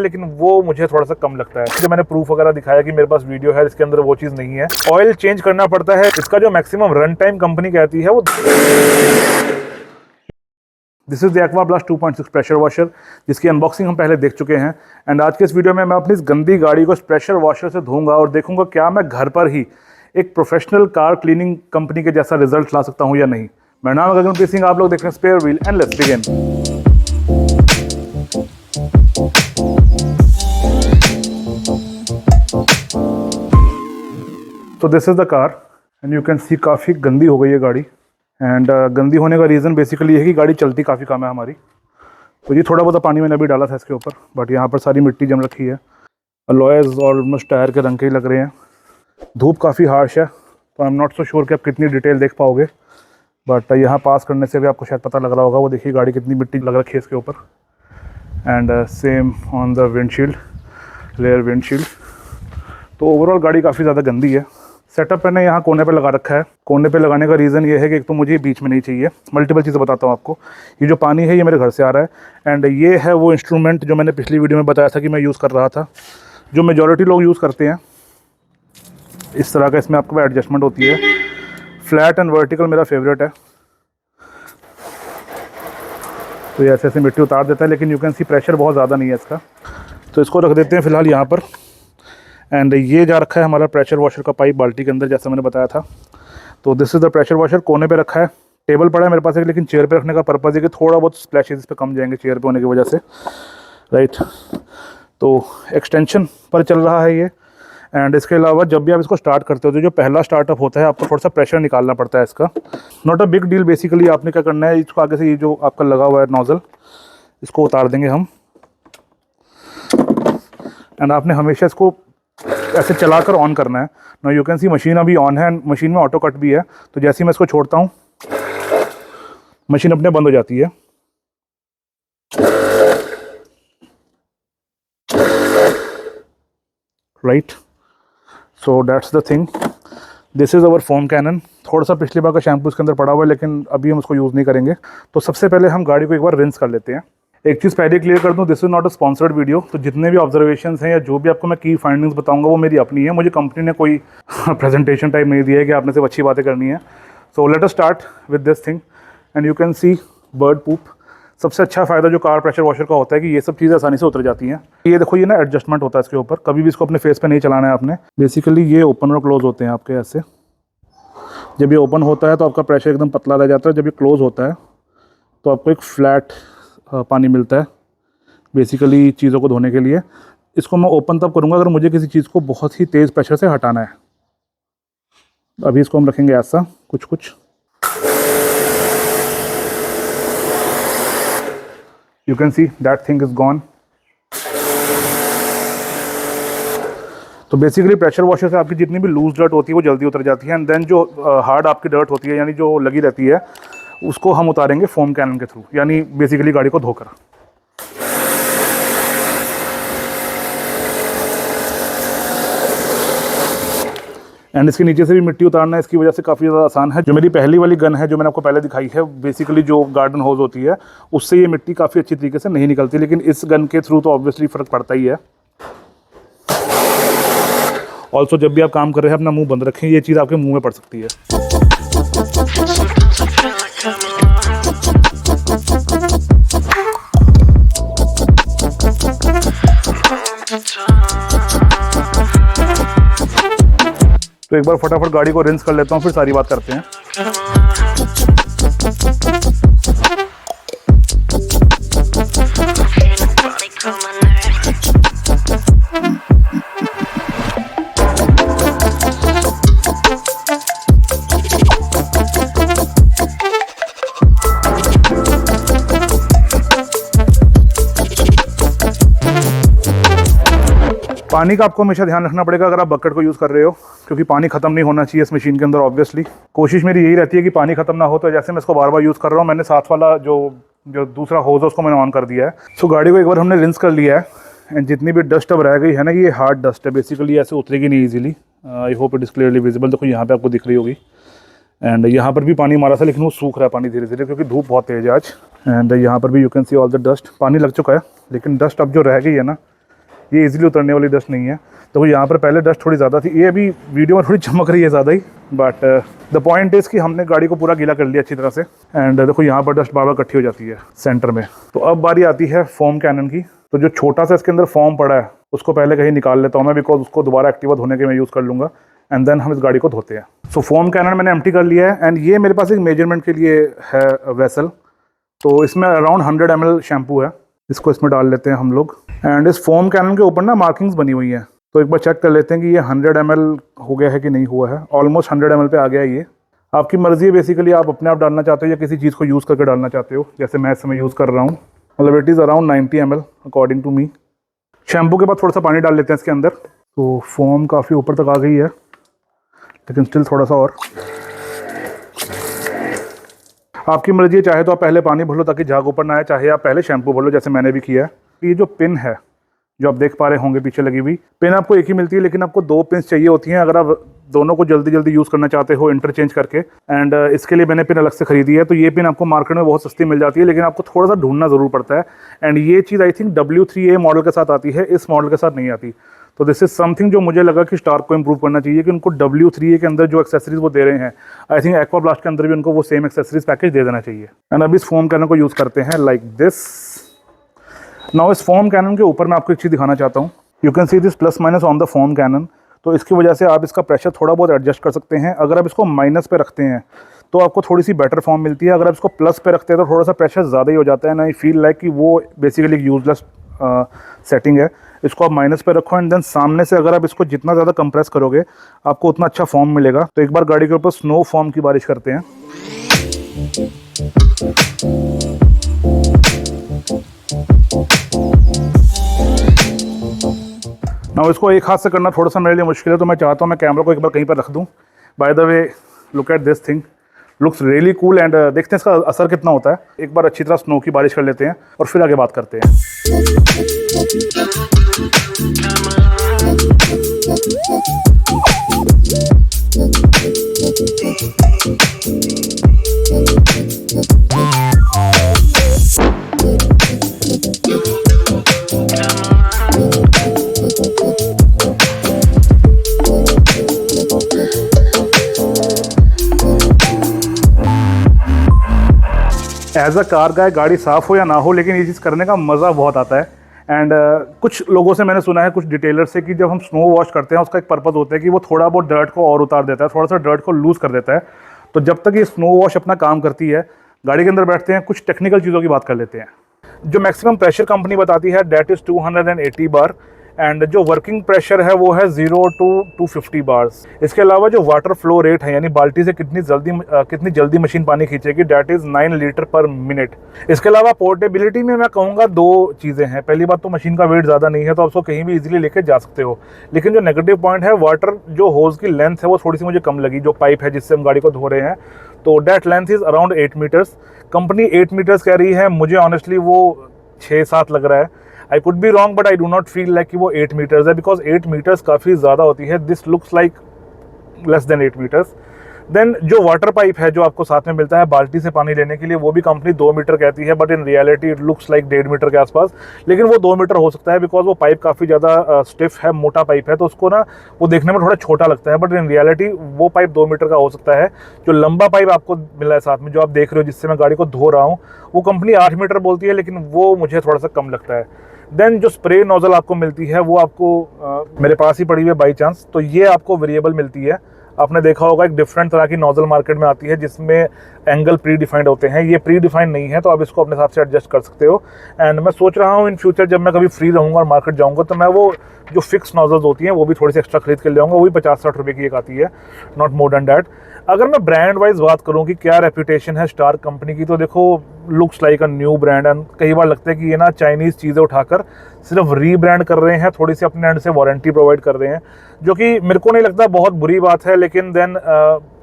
लेकिन वो मुझे थोड़ा सा कम लगता है। जो मैंने प्रूफ वगैरह दिखाया कि मेरे पास वीडियो है, इसके अंदर वो चीज़ नहीं है। ऑयल चेंज करना पड़ता है। इसका जो मैक्सिमम रन टाइम कंपनी कहती है वो this is the aqua blast 2.6 pressure washer, जिसकी अनबॉक्सिंग हम पहले देख चुके हैं। एंड आज के इस वीडियो में मैं अपनी इस गंदी गाड़ी को इस प्रेशर वॉशर से धोऊंगा और देखूंगा क्या मैं घर पर ही एक प्रोफेशनल कार क्लीनिंग कंपनी के जैसा रिजल्ट ला सकता हूं या नहीं। मेरा नाम है गगनप्रीत सिंह, आप लोग देख रहे हैं spare wheel and let's begin. तो this is the car and you can see काफ़ी गंदी हो गई है गाड़ी। एंड गंदी होने का रीज़न बेसिकली है कि गाड़ी चलती काफ़ी कम है हमारी। तो ये थोड़ा बहुत पानी मैंने अभी डाला था इसके ऊपर, बट यहाँ पर सारी मिट्टी जम रखी है। अलॉयज़ ऑलमोस्ट टायर के रंग के ही लग रहे हैं। धूप काफ़ी हार्श है, तो I am not so sure कि आप कितनी डिटेल देख पाओगे, बट यहाँ पास करने से भी आपको शायद पता लग रहा होगा। वो देखिए गाड़ी कितनी मिट्टी लग रखी है इसके ऊपर। And same on the windshield, rear windshield. तो ओवरऑल गाड़ी काफ़ी ज़्यादा गंदी है। सेटअप मैंने यहाँ कोने पे लगा रखा है। कोने पे लगाने का रीज़न ये है कि एक तो मुझे बीच में नहीं चाहिए। मल्टीपल चीज़ें बताता हूँ आपको। ये जो पानी है ये मेरे घर से आ रहा है। एंड ये है वो इंस्ट्रूमेंट जो मैंने पिछली वीडियो में बताया था कि मैं यूज़ कर रहा था, जो मेजॉरिटी लोग यूज़ करते हैं। इस तरह का इसमें आपको एडजस्टमेंट होती है। फ्लैट एंड वर्टिकल मेरा फेवरेट है। तो ये ऐसे ऐसे मिट्टी उतार देता है, लेकिन यू कैन सी प्रेशर बहुत ज़्यादा नहीं है इसका। तो इसको रख देते हैं फ़िलहाल यहाँ पर। एंड ये जा रखा है हमारा प्रेशर वॉशर का पाइप बाल्टी के अंदर, जैसा मैंने बताया था। तो this is the pressure washer. कोने पे रखा है, टेबल पड़ा है मेरे पास एक, लेकिन चेयर पे रखने का पर्पज़ है कि थोड़ा बहुत स्प्लैशेस इस पे कम जाएंगे चेयर पे होने की वजह से, राइट। तो एक्सटेंशन पर चल रहा है ये। एंड इसके अलावा जब भी आप इसको स्टार्ट करते हो तो जो पहला स्टार्टअप होता है आपको थोड़ा सा प्रेशर निकालना पड़ता है इसका। Not a big deal. Basically आपने क्या करना है, इसको आगे से ये जो आपका लगा हुआ है नोज़ल, इसको उतार देंगे हम। एंड आपने हमेशा इसको ऐसे चलाकर ऑन करना है। Now you can C machine अभी ऑन है, मशीन में ऑटो कट भी है। तो जैसे ही मैं इसको छोड़ता हूँ मशीन अपने बंद हो जाती है। Right, so that's the thing. This is our foam cannon. थोड़ा सा पिछली बार का शैम्पू इसके अंदर पड़ा हुआ है, लेकिन अभी हम उसको यूज़ नहीं करेंगे। तो सबसे पहले हम गाड़ी को एक बार रिंस कर लेते हैं। एक चीज़ पहले क्लियर कर दूं, this is not a sponsored video. तो जितने भी ऑब्जर्वेशंस हैं या जो भी आपको मैं की फाइंडिंग्स बताऊंगा वो मेरी अपनी है। मुझे कंपनी ने कोई प्रेजेंटेशन टाइप नहीं दिया है कि आपने सिर्फ अच्छी बातें करनी है। So let us start with this thing. And you can see bird poop. सबसे अच्छा फ़ायदा जो कार प्रेशर वॉशर का होता है कि ये सब चीज़ें आसानी से उतर जाती हैं। ये देखो, ये ना एडजस्टमेंट होता है इसके ऊपर। कभी भी इसको अपने फेस पे नहीं चलाना है आपने। बेसिकली ये ओपन और क्लोज होते हैं आपके ऐसे। जब ये ओपन होता है तो आपका प्रेशर एकदम पतला रह जाता है। जब ये क्लोज होता है तो आपको एक फ्लैट पानी मिलता है बेसिकली चीज़ों को धोने के लिए। इसको मैं ओपन तब करूँगा अगर मुझे किसी चीज़ को बहुत ही तेज़ प्रेशर से हटाना है। अभी इसको हम रखेंगे ऐसा कुछ कुछ। You can see that thing is gone. तो बेसिकली प्रेशर वॉशर से आपकी जितनी भी लूज डर्ट होती है वो जल्दी उतर जाती है। एंड देन जो हार्ड आपकी डर्ट होती है, यानी जो लगी रहती है, उसको हम उतारेंगे फोम कैनन के थ्रू, यानी बेसिकली गाड़ी को धोकर। एंड इसके नीचे से भी मिट्टी उतारना इसकी वजह से काफ़ी ज़्यादा आसान है। जो मेरी पहली वाली गन है जो मैंने आपको पहले दिखाई है, बेसिकली जो गार्डन होज होती है, उससे ये मिट्टी काफ़ी अच्छी तरीके से नहीं निकलती, लेकिन इस गन के थ्रू तो ऑब्वियसली फ़र्क पड़ता ही है। ऑल्सो जब भी आप काम कर रहे हैं अपना मुंह बंद रखें, ये चीज़ आपके मुंह में पड़ सकती है। तो एक बार फटाफट गाड़ी को रिंस कर लेता हूँ, फिर सारी बात करते हैं। पानी का आपको हमेशा ध्यान रखना पड़ेगा अगर आप बकेट को यूज़ कर रहे हो, क्योंकि पानी ख़त्म नहीं होना चाहिए इस मशीन के अंदर। ऑब्वियसली कोशिश मेरी यही रहती है कि पानी ख़त्म ना हो। तो जैसे मैं इसको बार बार यूज़ कर रहा हूँ, मैंने साथ वाला जो दूसरा होज़ है उसको मैंने ऑन कर दिया है। सो गाड़ी को एक बार हमने रिंस कर लिया है। एंड जितनी भी डस्ट अब रह गई है ना, ये हार्ड डस्ट है। बेसिकली ऐसे उतरेगी नहीं easily. I hope it is clearly visible. देखो यहाँ पर आपको दिख रही होगी। एंड यहाँ पर भी पानी मारा था, लेकिन वो सूख रहा है पानी धीरे धीरे, क्योंकि धूप बहुत तेज़ है आज। एंड यहाँ पर भी you can see all the dust. पानी लग चुका है, लेकिन डस्ट अब जो रह गई है ना, ये इजीली उतरने वाली डस्ट नहीं है। तो यहाँ पर पहले डस्ट थोड़ी ज़्यादा थी, ये अभी वीडियो में थोड़ी चमक रही है ज़्यादा ही, बट द पॉइंट इज़ कि हमने गाड़ी को पूरा गीला कर लिया अच्छी तरह से। एंड देखो यहाँ पर डस्ट बार बार इकट्ठी हो जाती है सेंटर में। तो अब बारी आती है फोम कैनन की। तो जो छोटा सा इसके अंदर फॉर्म पड़ा है उसको पहले कहीं निकाल लेता हूँ मैं, बिकॉज उसको दोबारा एक्टिवा धोने के मैं यूज़ कर लूँगा, एंड देन हम इस गाड़ी को धोते हैं। सो फोम कैनन मैंने एम्प्टी कर लिया है, एंड ये मेरे पास एक मेजरमेंट के लिए है वेसल। तो इसमें अराउंड 100 ml शैम्पू है, इसको इसमें डाल लेते हैं हम लोग। एंड इस फोम कैनन के ऊपर ना मार्किंग्स बनी हुई हैं, तो एक बार चेक कर लेते हैं कि ये 100 ml हो गया है कि नहीं हुआ है। ऑलमोस्ट 100 ml पे आ गया है ये। आपकी मर्ज़ी है बेसिकली, आप अपने आप डालना चाहते हो या किसी चीज़ को यूज़ करके डालना चाहते हो, जैसे मैं इस समय यूज़ कर रहा हूँ। मतलब it is around 90 ml according to me. Shampoo के बाद थोड़ा सा पानी डाल लेते हैं इसके अंदर। तो फोम काफ़ी ऊपर तक आ गई है, लेकिन स्टिल थोड़ा सा और। आपकी मर्जी है, चाहे तो आप पहले पानी भर लो ताकि झाग ऊपर ना आए, चाहे आप पहले शैम्पू भर लो जैसे मैंने भी किया है। ये जो पिन है जो आप देख पा रहे होंगे पीछे लगी हुई, पिन आपको एक ही मिलती है, लेकिन आपको 2 पिन चाहिए होती हैं अगर आप दोनों को जल्दी जल्दी यूज़ करना चाहते हो इंटरचेंज करके। एंड इसके लिए मैंने पिन अलग से खरीदी है। तो ये पिन आपको मार्केट में बहुत सस्ती मिल जाती है, लेकिन आपको थोड़ा सा ढूंढना ज़रूर पड़ता है। एंड ये चीज़ आई थिंक W3A मॉडल के साथ आती है, इस मॉडल के साथ नहीं आती। तो दिस इज़ समथिंग जो मुझे लगा कि स्टार्क को इम्प्रूव करना चाहिए कि उनको W3A के अंदर जो एक्सेसरीज वो दे रहे हैं, आई थिंक एक्वा ब्लास्ट के अंदर भी उनको वो सेम एक्सेसरीज पैकेज दे देना चाहिए। एंड अब इस फोम कैनन को यूज़ करते हैं लाइक दिस। नाउ इस फोम कैनन के ऊपर मैं आपको एक चीज़ दिखाना चाहता हूँ। You can see this plus minus on the foam cannon. तो इसकी वजह से आप इसका प्रेशर थोड़ा बहुत एडजस्ट कर सकते हैं। अगर आप इसको माइनस पे रखते हैं तो आपको थोड़ी सी बेटर फॉर्म मिलती है, अगर आप इसको प्लस पे रखते हैं तो थोड़ा सा प्रेशर ज़्यादा ही हो जाता है। ना आई फील लाइक कि वो बेसिकली एक यूजलेस सेटिंग है। इसको आप माइनस पे रखो, एंड देन सामने से अगर आप इसको जितना ज़्यादा कंप्रेस करोगे आपको उतना अच्छा फॉर्म मिलेगा। तो एक बार गाड़ी के ऊपर स्नो फॉर्म की बारिश करते हैं। ना इसको एक हाथ से करना थोड़ा सा मेरे लिए मुश्किल है, तो मैं चाहता हूँ मैं कैमरा को एक बार कहीं पर रख दूँ। Bye the way look at this thing, looks really cool. And देखते हैं इसका असर कितना होता है। एक बार अच्छी तरह स्नो की बारिश कर लेते हैं और फिर आगे बात करते हैं। एज अ कार गाय गाड़ी साफ़ हो या ना हो, लेकिन ये चीज़ करने का मज़ा बहुत आता है। एंड कुछ लोगों से मैंने सुना है, कुछ डिटेलर से, कि जब हम स्नो वॉश करते हैं उसका एक पर्पज़ होता है कि वो थोड़ा बहुत डर्ट को और उतार देता है, थोड़ा सा डर्ट को लूज़ कर देता है। तो जब तक ये स्नो वॉश अपना काम करती है, गाड़ी के अंदर बैठते हैं, कुछ टेक्निकल चीज़ों की बात कर लेते हैं। जो मैक्सिमम प्रेशर कंपनी बताती है डेट इज़ 280 बार, एंड जो वर्किंग प्रेशर है वो है 0 to 250 बार्स। इसके अलावा जो वाटर फ्लो रेट है, यानी बाल्टी से कितनी जल्दी मशीन पानी खींचेगी, that is 9 litre per minute. इसके अलावा पोर्टेबिलिटी में मैं कहूँगा 2 चीज़ें हैं। पहली बात तो मशीन का वेट ज़्यादा नहीं है, तो आप उसको कहीं भी इजीली लेके जा सकते हो। लेकिन जो नेगेटिव पॉइंट है, वाटर जो होज की लेंथ है वो थोड़ी सी मुझे कम लगी। जो पाइप है जिससे हम गाड़ी को धो रहे हैं, तो that length is around 8 meters. Company 8 meters कह रही है, मुझे ऑनेस्टली वो 6-7 लग रहा है। I could be wrong, but I do not feel like कि वो 8 मीटर्स है, बिकॉज 8 मीटर्स काफ़ी ज़्यादा होती है। This looks like less than 8 meters. Then जो वाटर पाइप है जो आपको साथ में मिलता है बाल्टी से पानी लेने के लिए, वो भी कंपनी 2 मीटर कहती है, but in reality it looks like 1.5 meter के आसपास। लेकिन वो 2 मीटर हो सकता है, बिकॉज वो पाइप काफ़ी ज़्यादा स्टिफ है, मोटा पाइप है, तो उसको ना वो देखने में थोड़ा छोटा लगता है, बट इन रियलिटी वो पाइप 2 मीटर का हो सकता है। जो लंबा पाइप आपको मिला है साथ में, जो आप देख रहे हो जिससे मैं गाड़ी को धो रहा हूँ, वो कंपनी 8 मीटर बोलती है, लेकिन वो मुझे थोड़ा सा कम लगता है। देन जो स्प्रे नोजल आपको मिलती है वो आपको मेरे पास ही पड़ी हुई है बाई चांस, तो ये आपको वेरिएबल मिलती है। आपने देखा होगा एक डिफरेंट तरह की नोजल मार्केट में आती है जिसमें एंगल प्री डिफाइंड होते हैं। ये प्री डिफाइंड नहीं है, तो आप इसको अपने हिसाब से एडजस्ट कर सकते हो। एंड मैं सोच रहा हूँ इन फ्यूचर जब मैं कभी फ्री रहूँगा और मार्केट जाऊँगा, तो मैं वो जो फिक्स नोजल्स होती हैं वो भी थोड़ी सी एक्स्ट्रा खरीद के ले आऊँगा। वो भी 50-60 रुपये की एक आती है, नॉट मोर देन डैट। अगर मैं ब्रांड वाइज बात करूँ कि क्या रेपुटेशन है स्टार्क कंपनी की, तो देखो looks like a new brand. And कई बार लगता है कि ये ना चाइनीज़ चीज़ें उठाकर सिर्फ रीब्रांड कर रहे हैं, थोड़ी सी अपने एंड से वारंटी प्रोवाइड कर रहे हैं, जो कि मेरे को नहीं लगता बहुत बुरी बात है। लेकिन देन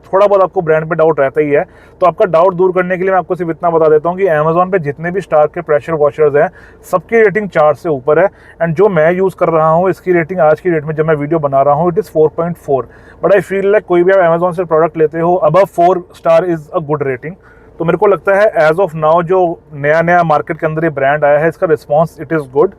थोड़ा बहुत आपको ब्रांड पे डाउट रहता ही है। तो आपका डाउट दूर करने के लिए मैं आपको सिर्फ इतना बता देता हूँ कि अमेजोन पे जितने भी स्टार्क के प्रेशर वॉशर्स हैं, सबकी रेटिंग 4 से ऊपर है। एंड जो मैं यूज़ कर रहा हूँ, इसकी रेटिंग आज की डेट में जब मैं वीडियो बना रहा हूँ, it is 4.4। But I feel like कोई भी आप अमेजोन से प्रोडक्ट लेते हो, above 4 star is a good rating. तो मेरे को लगता है एज ऑफ नाउ जो नया मार्केट के अंदर ये ब्रांड आया है, इसका response it is good.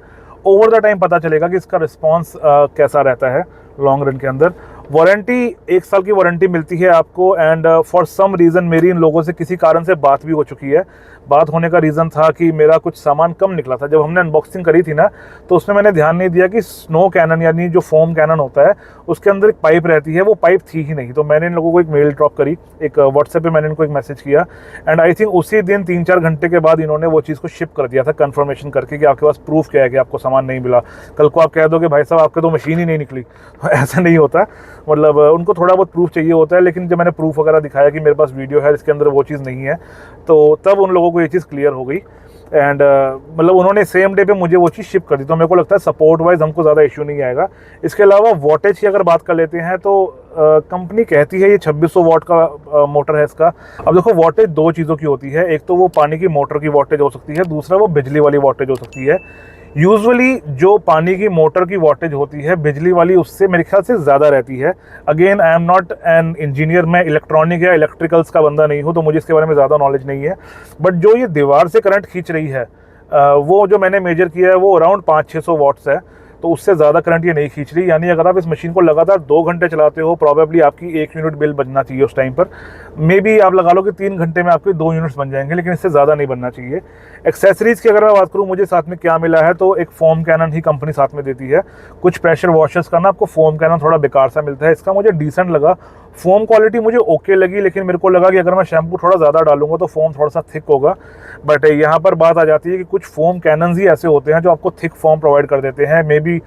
Over the time पता चलेगा कि इसका रिस्पॉन्स कैसा रहता है लॉन्ग रन के अंदर। वारंटी 1 साल की वारंटी मिलती है आपको। एंड फॉर सम रीज़न मेरी इन लोगों से किसी कारण से बात भी हो चुकी है। बात होने का रीज़न था कि मेरा कुछ सामान कम निकला था। जब हमने अनबॉक्सिंग करी थी ना, तो उसमें मैंने ध्यान नहीं दिया कि स्नो कैनन यानी जो फोम कैनन होता है उसके अंदर एक पाइप रहती है, वो पाइप थी ही नहीं। तो मैंने इन लोगों को एक मेल ड्रॉप करी, एक व्हाट्सएप पे मैंने इनको एक मैसेज किया। एंड आई थिंक उसी दिन 3-4 घंटे के बाद इन्होंने वो चीज़ को शिप कर दिया था, कन्फर्मेशन करके कि आपके पास प्रूफ क्या है कि आपको सामान नहीं मिला। कल को आप कह दो कि भाई साहब आपके तो मशीन ही नहीं निकली, तो ऐसा नहीं होता। मतलब उनको थोड़ा बहुत प्रूफ चाहिए होता है। लेकिन जब मैंने प्रूफ वगैरह दिखाया कि मेरे पास वीडियो है इसके अंदर वो चीज़ नहीं है, तो तब उन लोगों को ये चीज़ क्लियर हो गई। एंड मतलब उन्होंने सेम डे पे मुझे वो चीज़ शिप कर दी। तो मेरे को लगता है सपोर्ट वाइज हमको ज़्यादा इशू नहीं आएगा। इसके अलावा वॉटेज की अगर बात कर लेते हैं तो कंपनी कहती है ये 2600 वॉट का मोटर है इसका। अब देखो वॉटेज 2 चीज़ों की होती है, एक तो वो पानी की मोटर की वॉटेज हो सकती है, दूसरा वो बिजली वाली वॉटेज हो सकती है। यूजुअली जो पानी की मोटर की वॉटेज होती है बिजली वाली उससे मेरे ख्याल से ज़्यादा रहती है। Again I am not an engineer, मैं इलेक्ट्रॉनिक या इलेक्ट्रिकल्स का बंदा नहीं हूँ, तो मुझे इसके बारे में ज़्यादा नॉलेज नहीं है। बट जो ये दीवार से करंट खींच रही है वो जो मैंने मेजर किया है वो अराउंड 500-600 वाट्स है। तो उससे ज़्यादा करंट ये नहीं खींच रही। यानी अगर आप इस मशीन को लगातार 2 घंटे चलाते हो, प्रॉबेबली आपकी 1 यूनिट बिल बनना चाहिए उस टाइम पर। मे बी आप लगा लो कि 3 घंटे में आपके 2 यूनिट्स बन जाएंगे, लेकिन इससे ज़्यादा नहीं बनना चाहिए। एक्सेसरीज़ की अगर मैं बात करूँ मुझे साथ में क्या मिला है, तो एक फोम कैनन ही कंपनी साथ में देती है। कुछ प्रेशर वॉशर्स का ना आपको फोम कैनन थोड़ा बेकार सा मिलता है, इसका मुझे डिसेंट लगा। फोम क्वालिटी मुझे ओके लगी, लेकिन मेरे को लगा कि अगर मैं शैम्पू थोड़ा ज़्यादा डालूंगा तो फोम थोड़ा सा थिक होगा। बट यहाँ पर बात आ जाती है कि कुछ फोम कैनन्स ही ऐसे होते हैं जो आपको थिक फोम प्रोवाइड कर देते हैं। मे बी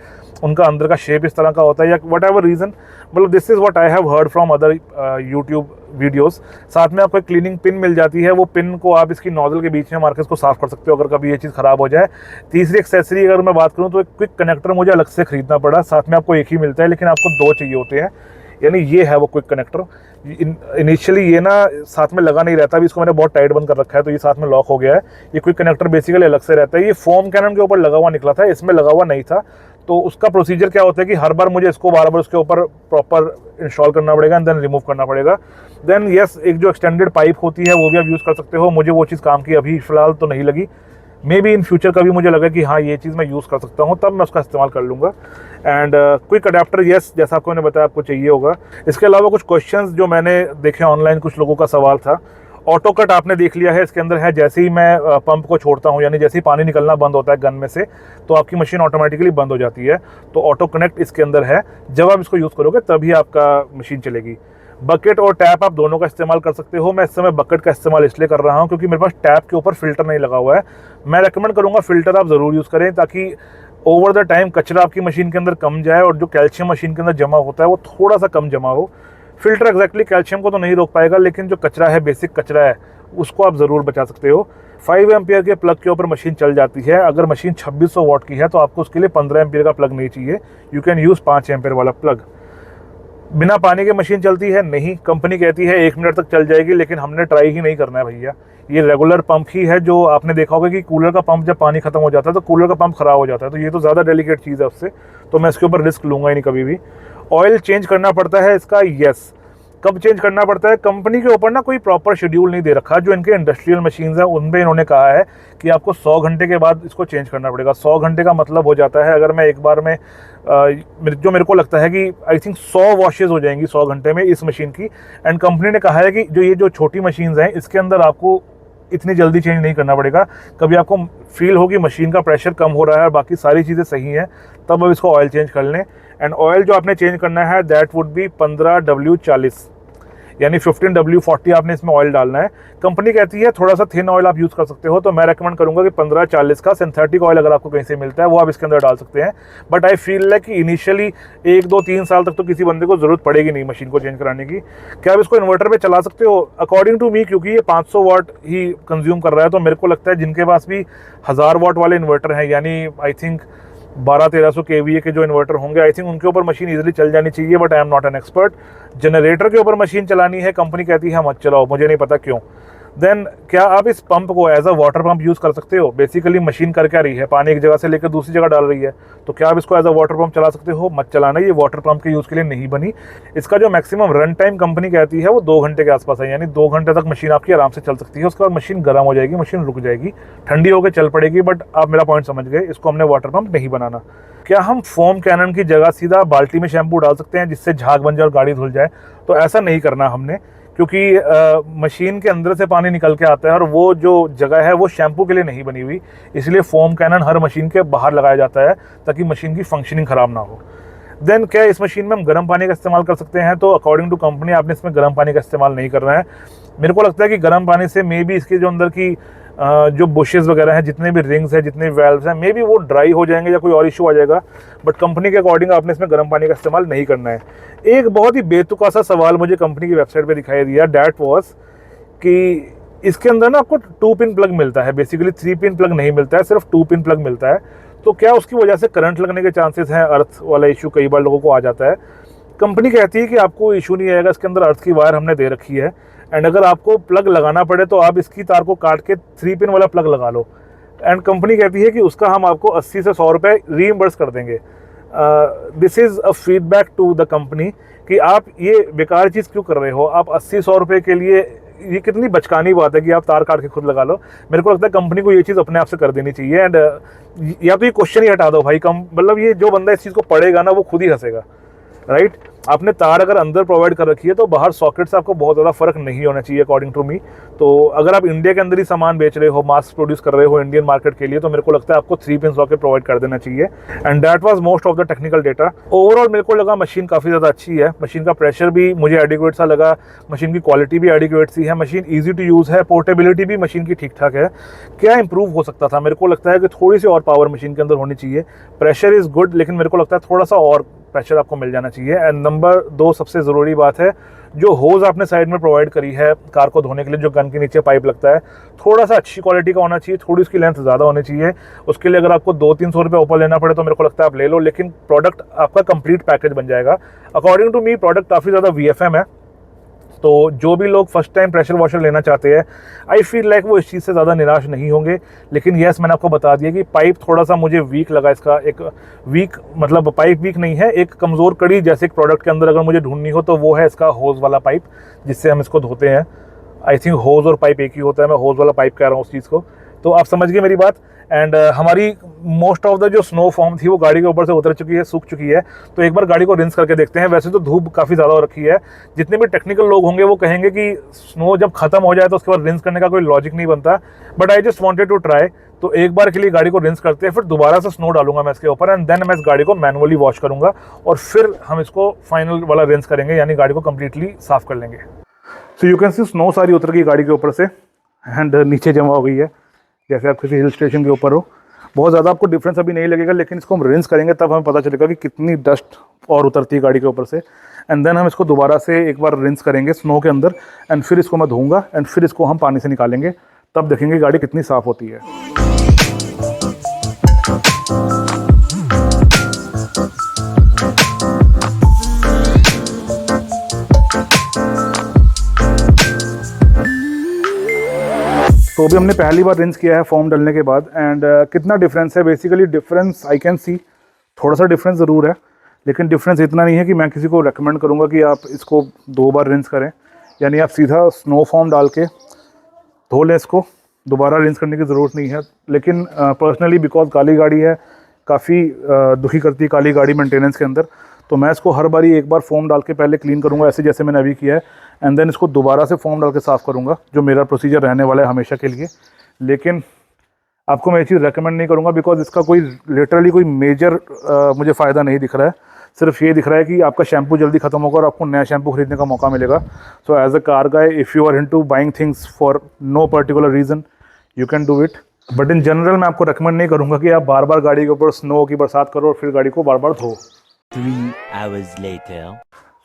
उनका अंदर का शेप इस तरह का होता है या वट एवर रीज़न। मतलब this is what I have heard from other YouTube videos. साथ में आपको एक क्लीनिंग पिन मिल जाती है, वो पिन को आप इसकी नोजल के बीच में मार के इसको साफ़ कर सकते हो अगर कभी ये चीज़ ख़राब हो जाए। तीसरी एक्सेसरी अगर मैं बात करूँ तो एक क्विक कनेक्टर मुझे अलग से ख़रीदना पड़ा। साथ में आपको एक ही मिलता है, लेकिन आपको 2 चाहिए होते हैं। यानी ये है वो क्विक कनेक्टर। इनिशियली ये ना साथ में लगा नहीं रहता, अभी इसको मैंने बहुत टाइट बंद कर रखा है तो ये साथ में लॉक हो गया है। ये क्विक कनेक्टर बेसिकली अलग से रहता है। ये फोम कैनन के ऊपर लगा हुआ निकला था, इसमें लगा हुआ नहीं था। तो उसका प्रोसीजर क्या होता है कि हर बार मुझे इसको बार-बार उसके ऊपर प्रॉपर इंस्टॉल करना पड़ेगा एंड देन रिमूव करना पड़ेगा। देन यस, एक जो एक्सटेंडेड पाइप होती है वो भी आप यूज़ कर सकते हो। मुझे वो चीज़ काम की अभी फ़िलहाल तो नहीं लगी। मे बी इन फ्यूचर कभी मुझे लगा कि हाँ ये चीज़ मैं यूज़ कर सकता हूँ, तब मैं उसका इस्तेमाल कर लूँगा। एंड क्विक अडेप्टर यस, जैसा आपको मैंने बताया आपको चाहिए होगा। इसके अलावा कुछ क्वेश्चंस जो मैंने देखे ऑनलाइन, कुछ लोगों का सवाल था। ऑटो कट आपने देख लिया है, इसके अंदर है जैसे ही मैं पंप को छोड़ता हूँ, यानी जैसे ही पानी निकलना बंद होता है गन में से, तो आपकी मशीन ऑटोमेटिकली बंद हो जाती है। तो ऑटो कनेक्ट इसके अंदर है, जब आप इसको यूज़ करोगे तभी आपका मशीन चलेगी। बकेट और टैप आप दोनों का इस्तेमाल कर सकते हो। मैं इस समय बकेट का इस्तेमाल इसलिए कर रहा हूँ क्योंकि मेरे पास टैप के ऊपर फिल्टर नहीं लगा हुआ है। मैं रेकमेंड करूँगा फिल्टर आप ज़रूर यूज़ करें, ताकि ओवर द टाइम कचरा आपकी मशीन के अंदर कम जाए और जो कैल्शियम मशीन के अंदर जमा होता है वो थोड़ा सा कम जमा हो। फिल्टर एग्जैक्टली कैल्शियम को तो नहीं रोक पाएगा, लेकिन जो कचरा है, बेसिक कचरा है, उसको आप ज़रूर बचा सकते हो। 5 एम्पियर के प्लग के ऊपर मशीन चल जाती है। अगर मशीन 2600 वाट की है तो आपको उसके लिए 15 एम्पियर का प्लग नहीं चाहिए। यू कैन यूज़ 5 एम्पियर वाला प्लग। बिना पानी के मशीन चलती है नहीं, कंपनी कहती है 1 मिनट तक चल जाएगी, लेकिन हमने ट्राई ही नहीं करना है भैया। ये रेगुलर पंप ही है, जो आपने देखा होगा कि कूलर का पंप जब पानी खत्म हो जाता है तो कूलर का पंप ख़राब हो जाता है। तो ये तो ज़्यादा डेलिकेट चीज़ है उससे, तो मैं इसके ऊपर रिस्क लूँगा ही नहीं कभी भी। ऑयल चेंज करना पड़ता है इसका, यस। कब चेंज करना पड़ता है? कंपनी के ऊपर ना कोई प्रॉपर शेड्यूल नहीं दे रखा। जो इनके इंडस्ट्रियल मशीन्स हैं उनमें इन्होंने कहा है कि आपको 100 घंटे के बाद इसको चेंज करना पड़ेगा। 100 घंटे का मतलब हो जाता है, अगर मैं एक बार में जो मेरे को लगता है कि आई थिंक 100 वॉशेज़ हो जाएंगी 100 घंटे में इस मशीन की। एंड कंपनी ने कहा है कि जो ये जो छोटी मशीन्स हैं इसके अंदर आपको इतनी जल्दी चेंज नहीं करना पड़ेगा। कभी आपको फील होगी मशीन का प्रेशर कम हो रहा है, बाकी सारी चीज़ें सही हैं, तब अब इसको ऑयल चेंज कर लें। एंड ऑयल जो आपने चेंज करना है दैट वुड बी 15W40, यानी 15W40 आपने इसमें ऑयल डालना है। कंपनी कहती है थोड़ा सा थिन ऑयल आप यूज़ कर सकते हो, तो मैं रेकमेंड करूंगा कि 1540 का सिंथेटिक ऑयल अगर आपको कहीं से मिलता है वो आप इसके अंदर डाल सकते हैं। बट आई फील लाइक कि इनिशियली 1, 2, 3 साल तक तो किसी बंदे को ज़रूरत पड़ेगी नहीं मशीन को चेंज कराने की। क्या आप इसको इन्वर्टर पे चला सकते हो? अकॉर्डिंग टू मी, क्योंकि ये 500 वाट ही कंज्यूम कर रहा है, तो मेरे को लगता है जिनके पास भी 1000 वाट वाले इन्वर्टर हैं, यानी आई थिंक 1200-1300 kVA के जो इन्वर्टर होंगे, आई थिंक उनके ऊपर मशीन इजीली चल जानी चाहिए। But I am not an expert. Generator के ऊपर मशीन चलानी है, कंपनी कहती है मत चलाओ, मुझे नहीं पता क्यों। देन क्या आप इस पंप को as a water pump use कर सकते हो? बेसिकली मशीन कर क्या रही है, पानी एक जगह से लेकर दूसरी जगह डाल रही है, तो क्या आप इसको एज अ वाटर पंप चला सकते हो? मत चलाना, ये वाटर पंप के यूज़ के लिए नहीं बनी। इसका जो मैक्सिमम रन टाइम कंपनी कहती है वो 2 घंटे के आसपास है, यानी 2 घंटे तक मशीन आपकी आराम से चल सकती है। उसके बाद मशीन गर्म हो जाएगी, मशीन रुक जाएगी, ठंडी होकर चल पड़ेगी। बट आप मेरा पॉइंट समझ गए, इसको हमने वाटर पंप नहीं बनाना। क्या हम फोम कैनन की जगह सीधा बाल्टी में शैम्पू डाल सकते हैं जिससे झाग बन जाए और गाड़ी धुल जाए? तो ऐसा नहीं करना हमने, क्योंकि मशीन के अंदर से पानी निकल के आता है और वो जो जगह है वो शैम्पू के लिए नहीं बनी हुई। इसलिए फोम कैनन हर मशीन के बाहर लगाया जाता है ताकि मशीन की फंक्शनिंग ख़राब ना हो। देन क्या इस मशीन में हम गर्म पानी का इस्तेमाल कर सकते हैं? तो अकॉर्डिंग टू कंपनी आपने इसमें गर्म पानी का इस्तेमाल नहीं करना है। मेरे को लगता है कि गर्म पानी से मे बी इसके जो अंदर की जो बुशेस वगैरह हैं, जितने भी रिंग्स हैं, जितने वेल्व्स हैं, मे बी वो ड्राई हो जाएंगे या कोई और इशू आ जाएगा। बट कंपनी के अकॉर्डिंग आपने इसमें गर्म पानी का इस्तेमाल नहीं करना है। एक बहुत ही बेतुका सा सवाल मुझे कंपनी की वेबसाइट पे दिखाई दिया, डैट वॉज कि इसके अंदर ना आपको 2 पिन प्लग मिलता है, बेसिकली 3 पिन प्लग नहीं मिलता है, सिर्फ 2 पिन प्लग मिलता है। तो क्या उसकी वजह से करंट लगने के चांसेस हैं? अर्थ वाला इशू कई बार लोगों को आ जाता है। कंपनी कहती है कि आपको इशू नहीं आएगा, इसके अंदर अर्थ की वायर हमने दे रखी है, एंड अगर आपको प्लग लगाना पड़े तो आप इसकी तार को काट के 3 पिन वाला प्लग लगा लो। एंड कंपनी कहती है कि उसका हम आपको 80 से 100 रुपये रीइम्बर्स कर देंगे। This is a feedback to the company कि आप ये बेकार चीज़ क्यों कर रहे हो? आप 80-100 रुपये के लिए, ये कितनी बचकानी बात है कि आप तार काट के खुद लगा लो। मेरे को लगता है कंपनी को ये चीज़ अपने आप से कर देनी चाहिए। एंड या तो ये क्वेश्चन ही हटा दो भाई, मतलब ये जो बंदा इस चीज़ को पढ़ेगा ना वो खुद ही हंसेगा, राइट? आपने तार अगर अंदर प्रोवाइड कर रखी है तो बाहर सॉकेट से आपको बहुत ज़्यादा फर्क नहीं होना चाहिए अकॉर्डिंग टू मी। तो अगर आप इंडिया के अंदर ही सामान बेच रहे हो, मास प्रोड्यूस कर रहे हो इंडियन मार्केट के लिए, तो मेरे को लगता है आपको 3 पिन सॉकेट प्रोवाइड कर देना चाहिए। And that was most of the technical data. Overall मेरे को लगा मशीन काफ़ी ज़्यादा अच्छी है, मशीन का प्रेशर भी मुझे एडिक्वेट सा लगा, मशीन की क्वालिटी भी एडिक्वेट सी है, मशीन ईजी टू यूज़ है, पोर्टेबिलिटी भी मशीन की ठीक ठाक है। क्या इंप्रूव हो सकता था? मेरे को लगता है कि थोड़ी सी और पावर मशीन के अंदर होनी चाहिए। प्रेशर इज़ गुड, लेकिन मेरे को लगता है थोड़ा सा और प्रेशर आपको मिल जाना चाहिए। एंड नंबर 2 सबसे ज़रूरी बात है, जो होज़ आपने साइड में प्रोवाइड करी है कार को धोने के लिए, जो गन के नीचे पाइप लगता है, थोड़ा सा अच्छी क्वालिटी का होना चाहिए, थोड़ी उसकी लेंथ ज़्यादा होनी चाहिए। उसके लिए अगर आपको 200-300 रुपये ऊपर लेना पड़े तो मेरे को लगता है आप ले लो, लेकिन प्रोडक्ट आपका कंप्लीट पैकेज बन जाएगा। अकॉर्डिंग टू मी प्रोडक्ट काफ़ी ज़्यादा VFM है। तो जो भी लोग फर्स्ट टाइम प्रेशर वॉशर लेना चाहते हैं, आई फील लाइक वो इस चीज़ से ज़्यादा निराश नहीं होंगे। लेकिन येस, मैंने आपको बता दिया कि पाइप थोड़ा सा मुझे वीक लगा। इसका एक वीक मतलब पाइप वीक नहीं है, एक कमज़ोर कड़ी जैसे एक प्रोडक्ट के अंदर अगर मुझे ढूंढनी हो तो वो है इसका होज़ वाला पाइप, जिससे हम इसको धोते हैं। आई थिंक होज़ और पाइप एक ही होता है, मैं होज़ वाला पाइप कह रहा हूँ उस चीज़ को। तो आप समझ गए मेरी बात। एंड हमारी मोस्ट ऑफ द जो स्नो फॉर्म थी वो गाड़ी के ऊपर से उतर चुकी है, सूख चुकी है। तो एक बार गाड़ी को रिंस करके देखते हैं। वैसे तो धूप काफ़ी ज़्यादा हो रखी है, जितने भी टेक्निकल लोग होंगे वो कहेंगे कि स्नो जब खत्म हो जाए तो उसके बाद रिंस करने का कोई लॉजिक नहीं बनता। But I just wanted to try. तो एक बार के लिए गाड़ी को रिंस करते हैं, फिर दोबारा से स्नो डालूंगा मैं इसके ऊपर, एंड देन मैं इस गाड़ी को मैनुअली वॉश करूंगा और फिर हम इसको फाइनल वाला रिंस करेंगे, यानी गाड़ी को कम्प्लीटली साफ कर लेंगे। So you can C snow सारी उतर गई गाड़ी के ऊपर से, एंड नीचे जमा हो गई है जैसे आप किसी हिल स्टेशन के ऊपर हो। बहुत ज़्यादा आपको डिफरेंस अभी नहीं लगेगा, लेकिन इसको हम रिंस करेंगे तब हमें पता चलेगा कि कितनी डस्ट और उतरती है गाड़ी के ऊपर से। एंड देन हम इसको दोबारा से एक बार रिंस करेंगे स्नो के अंदर, एंड फिर इसको मैं धोऊंगा, एंड फिर इसको हम पानी से निकालेंगे, तब देखेंगे गाड़ी कितनी साफ़ होती है। तो अभी हमने पहली बार रिंस किया है फॉर्म डालने के बाद, एंड कितना डिफरेंस है? Basically difference I can see, थोड़ा सा डिफरेंस ज़रूर है, लेकिन डिफरेंस इतना नहीं है कि मैं किसी को रेकमेंड करूँगा कि आप इसको 2 बार रिंस करें। यानी आप सीधा स्नो फॉर्म डाल के धो लें, इसको दोबारा रिंस करने की ज़रूरत नहीं है। लेकिन पर्सनली बिकॉज काली गाड़ी है, काफ़ी दुखी करती है काली गाड़ी मेंटेनेंस के अंदर, तो मैं इसको हर बारी एक बार फोम डाल के पहले क्लीन करूँगा, ऐसे जैसे मैंने अभी किया है, एंड देन इसको दोबारा से फोम डाल के साफ़ करूँगा, जो मेरा प्रोसीजर रहने वाला है हमेशा के लिए। लेकिन आपको मैं ये चीज़ रेकमेंड नहीं करूँगा, बिकॉज इसका कोई लिटरली कोई मेजर मुझे फ़ायदा नहीं दिख रहा है। सिर्फ ये दिख रहा है कि आपका शैम्पू जल्दी खत्म होगा और आपको नया शैम्पू खरीदने का मौका मिलेगा। So as a car guy, if you are into buying things for no particular reason, you can do it. But in general मैं आपको रेकमेंड नहीं करूँगा कि आप बार बार गाड़ी के ऊपर स्नो की बरसात करो और फिर गाड़ी को बार बार धो। 3 hours later.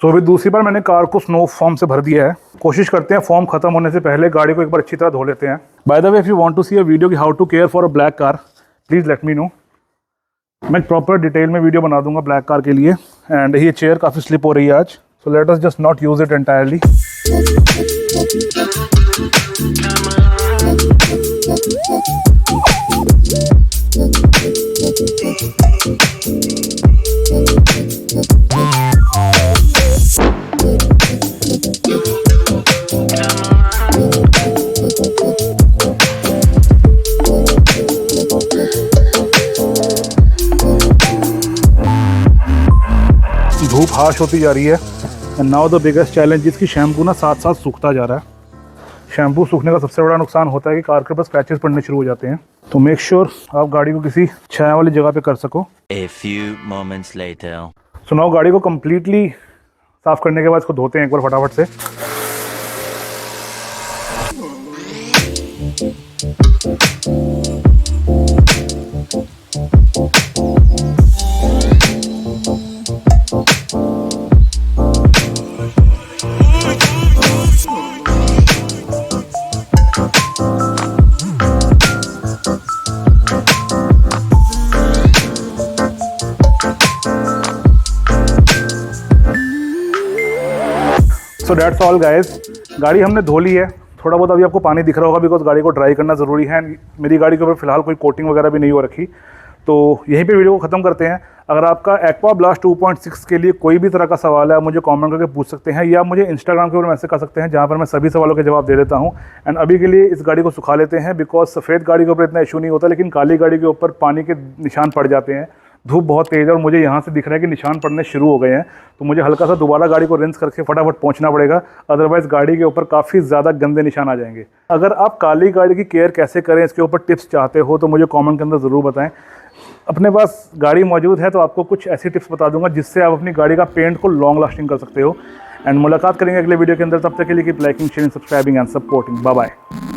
सो अभी दूसरी बार मैंने कार को स्नो फॉर्म से भर दिया है। कोशिश करते हैं फॉर्म खत्म होने से पहले गाड़ी को एक बार अच्छी तरह धो लेते हैं। By the way, if you want to see a video कि how to care for a black car, please let me know. मैं प्रॉपर डिटेल में वीडियो बना दूंगा ब्लैक कार के लिए। एंड ये चेयर काफ़ी स्लिप हो रही है आज, सो let us just not use it entirely. धूप हाश होती जा रही है and now the biggest challenge इसकी शैम्पू ना साथ साथ सूखता जा रहा है। शैम्पू सूखने का सबसे बड़ा नुकसान होता है कि कार के ऊपर स्क्रैचेस पड़ने शुरू हो जाते हैं। तो मेक श्योर आप गाड़ी को किसी छाया वाली जगह पे कर सको। A few moments later. So now गाड़ी को कम्प्लीटली साफ करने के बाद इसको धोते हैं एक बार फटाफट से। सो दैट्स ऑल गाइस, गाड़ी हमने धो ली है। थोड़ा बहुत अभी आपको पानी दिख रहा होगा बिकॉज गाड़ी को ड्राई करना ज़रूरी है। मेरी गाड़ी के ऊपर फिलहाल कोई कोटिंग वगैरह भी नहीं हो रखी। तो यहीं पे वीडियो को ख़त्म करते हैं। अगर आपका एक्वा ब्लास्ट 2.6 के लिए कोई भी तरह का सवाल है आप मुझे कमेंट करके पूछ सकते हैं या मुझे इंस्टाग्राम के ऊपर मैसेज कर सकते हैं जहाँ पर मैं सभी सवालों के जवाब दे देता हूँ। एंड अभी के लिए इस गाड़ी को सुखा लेते हैं बिकॉज सफ़ेद गाड़ी के ऊपर इतना इशू नहीं होता, लेकिन काली गाड़ी के ऊपर पानी के निशान पड़ जाते हैं। धूप बहुत तेज़ है और मुझे यहाँ से दिख रहा है कि निशान पड़ने शुरू हो गए हैं। तो मुझे हल्का सा दोबारा गाड़ी को रिंस करके फटाफट पहुँचना पड़ेगा, अदरवाइज़ गाड़ी के ऊपर काफ़ी ज़्यादा गंदे निशान आ जाएंगे। अगर आप काली गाड़ी की केयर कैसे करें इसके ऊपर टिप्स चाहते हो तो मुझे कमेंट के अंदर ज़रूर बताएं। अपने पास गाड़ी मौजूद है तो आपको कुछ ऐसी टिप्स बता दूंगा जिससे आप अपनी गाड़ी का पेंट को लॉन्ग लास्टिंग कर सकते हो। एंड मुलाकात करेंगे अगले वीडियो के अंदर। तब तक के लिए keep liking, sharing, subscribing and supporting. Bye bye.